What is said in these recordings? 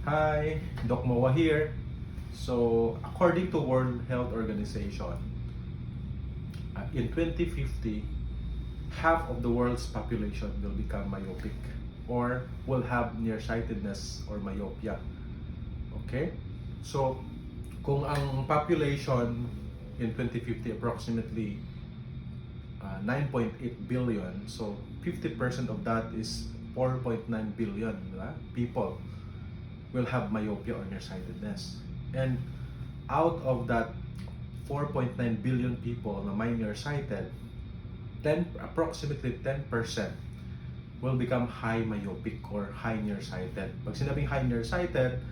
Hi, Doc Moa here. So, according to World Health Organization, in 2050, half of the world's population will become myopic or will have nearsightedness or myopia. Okay? So, kung ang population in 2050 approximately 9.8 billion, so 50% of that is 4.9 billion, diba? People will have myopia or nearsightedness. And out of that 4.9 billion people na may nearsighted, approximately 10% will become high myopic or high nearsighted. Pag sinabing high nearsighted,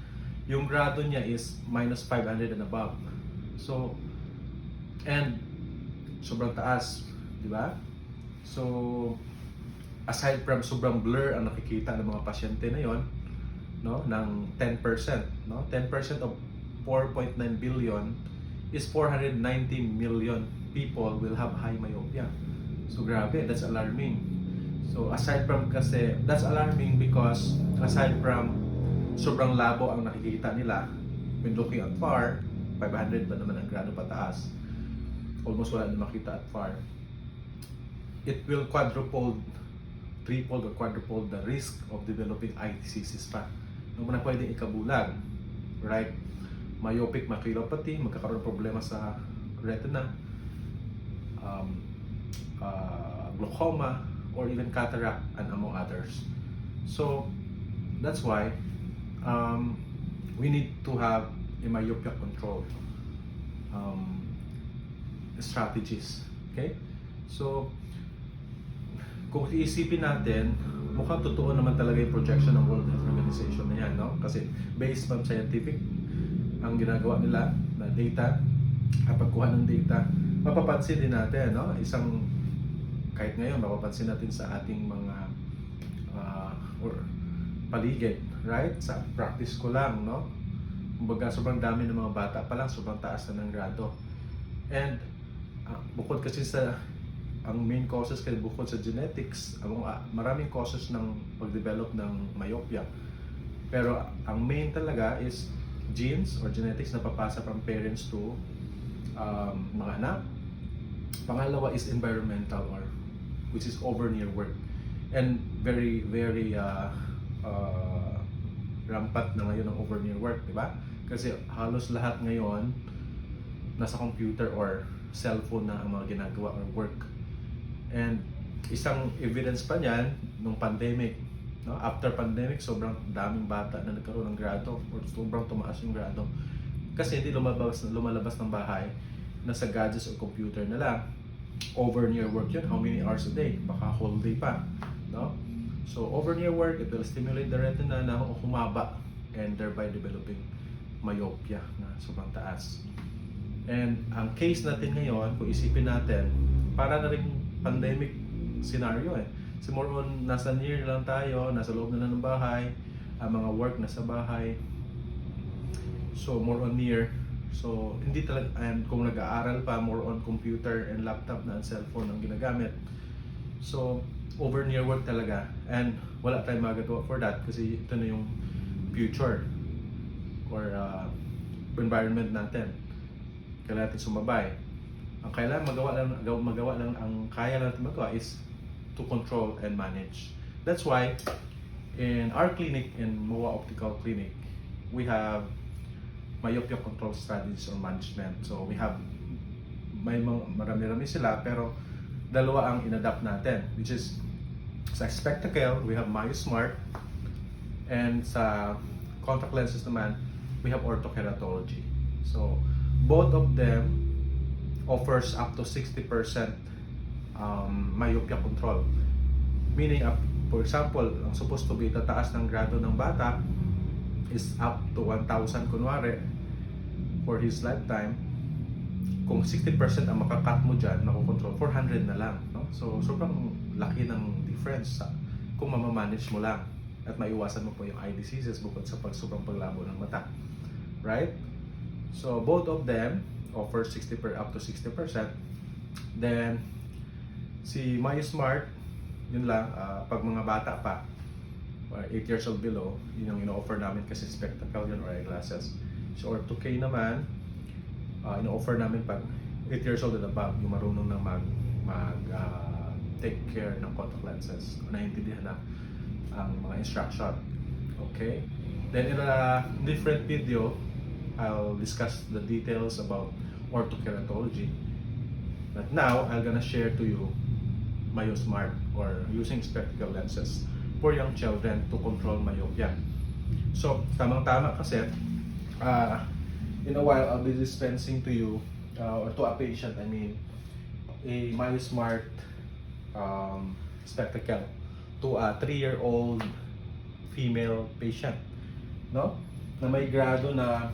yung grado niya is minus 500 and above. So, and sobrang taas, di ba? So, aside from sobrang blur ang nakikita ng mga pasyente na yon, no, ng 10%, no? 10% of 4.9 billion is 490 million people will have high myopia. So grabe, that's alarming. So aside from kasi, that's alarming because aside from sobrang labo ang nakikita nila when looking at far, 500 ba naman ang grado pataas, almost wala na makita at far, it will quadruple, triple or quadruple the risk of developing eye diseases pa. Nung na pwedeng ikabulag, right? Myopic maculopathy, magkakaroon ng problema sa retina, glaucoma, or even cataract, and among others. So, that's why we need to have a myopia control strategies. Okay? So, kung iisipin natin, mukhang totoo naman talaga yung projection ng World Health Organization na yan, no? Kasi based on scientific ang ginagawa nila na data, at pagkuha ng data, mapapansin din natin, no? Kahit ngayon, mapapansin natin sa ating mga or paligid, right? Sa practice ko lang, no? Kumbaga, sobrang dami ng mga bata pa lang, sobrang taas na ng grado. And bukod kasi sa ang main causes kasi bukod sa genetics, maraming causes ng pag-develop ng myopia. Pero ang main talaga is genes or genetics na papasa from parents to mga anak. Pangalawa is environmental or which is over near work. And very rampant na ngayon ang over near work, di ba? Kasi halos lahat ngayon nasa computer or cellphone na ang mga ginagawa or work. And isang evidence pa niyan nung pandemic, no? After pandemic, sobrang daming bata na nagkaroon ng grado or sobrang tumaas yung grado kasi hindi lumalabas ng bahay, nasa gadgets o computer na lang. Over near work yun, how many hours a day? Baka whole day pa, no? So over near work, it will stimulate the retina na humaba and thereby developing myopia na sobrang taas. And ang case natin ngayon, kung isipin natin, para na rin pandemic scenario eh. So more on, nasa near lang tayo, nasa loob na lang ng bahay, ang mga work nasa bahay. So more on near. So hindi talaga, and kung nag-aaral pa, more on computer and laptop na cellphone ang ginagamit. So over near work talaga. And wala tayong magagawa for that kasi ito na yung future or environment natin. Kailangan natin sumabay. Ang kailangan magawa lang ang kaya natin magawa is to control and manage. That's why in our clinic, in MOA Optical Clinic, we have myopia control strategies or management. So we have marami-rami sila pero dalawa ang inadapt natin, which is sa spectacle we have MyoSmart, and sa contact lenses naman we have orthokeratology. So both of them offers up to 60% myopia control. Meaning, for example, ang supposed to be tataas ng grado ng bata is up to 1,000 kunwari for his lifetime. Kung 60% ang makakat mo dyan, makukontrol, 400 na lang. No? So, sobrang laki ng difference kung mamamanage mo lang at maiwasan mo po yung eye diseases bukod sa sobrang paglabo ng mata. Right? So, both of them offer up to 60%. Then si MyoSmart, yun lang, pag mga bata pa, or 8 years old below, yun yung ino-offer namin kasi spectacle yun or eyeglasses. So ortho-K naman, ino-offer namin pag 8 years old and above, yung marunong nang take care ng contact lenses, o naiintindihan na ang mga instruction. Okay? Then in a different video, I'll discuss the details about orthokeratology. But now, I'm gonna share to you MyoSmart or using spectacle lenses for young children to control myopia. So, tamang-tama kasi, in a while, I'll be dispensing to you, or to a patient, I mean, a MyoSmart spectacle to a 3-year-old female patient, no? Na may grado na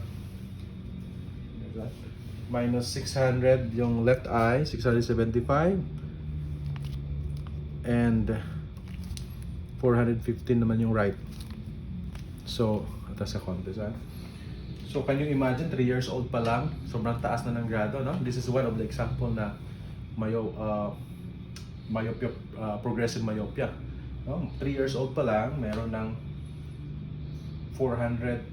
minus 600 yung left eye, 675, and 415 naman yung right. So, atas sa contest, ha? So, can you imagine, 3 years old pa lang, sobrang taas na ng grado, no? This is one of the example na myopia, progressive myopia. No? 3 years old pa lang, meron ng 450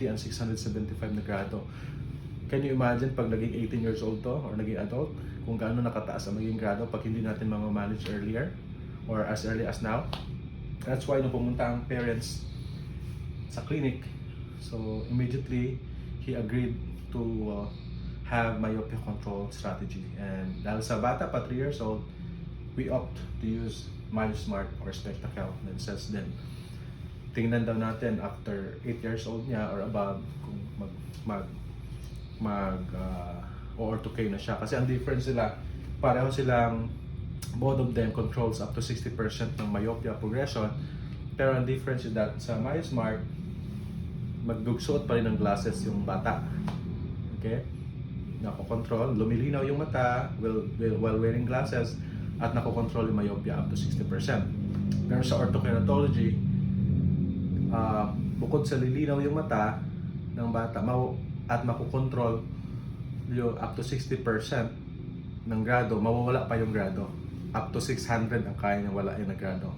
and 675 na grado. Can you imagine pag naging 18 years old to or naging adult, kung gaano nakataas ang maging grado pag hindi natin ma-manage earlier or as early as now? That's why nung pumunta ang parents sa clinic, so immediately he agreed to have myopia control strategy. And dahil sa bata pa 3 years old, we opt to use MyoSmart or spectacle lenses. Then tingnan daw natin after 8 years old niya or above kung ortho-K na siya. Kasi ang difference sila, pareho silang, both of them controls up to 60% ng myopia progression. Pero ang difference is that sa MyoSmart, magdugsuot pa rin ng glasses yung bata. Okay? Nakokontrol, lumilinaw yung mata while wearing glasses, at nakokontrol yung myopia up to 60%. Pero sa orthokeratology, bukod sa lilinaw yung mata ng bata at makokontrol yung up to 60% ng grado, mawawala pa yung grado. Up to 600 ang kaya niyang wala yung grado.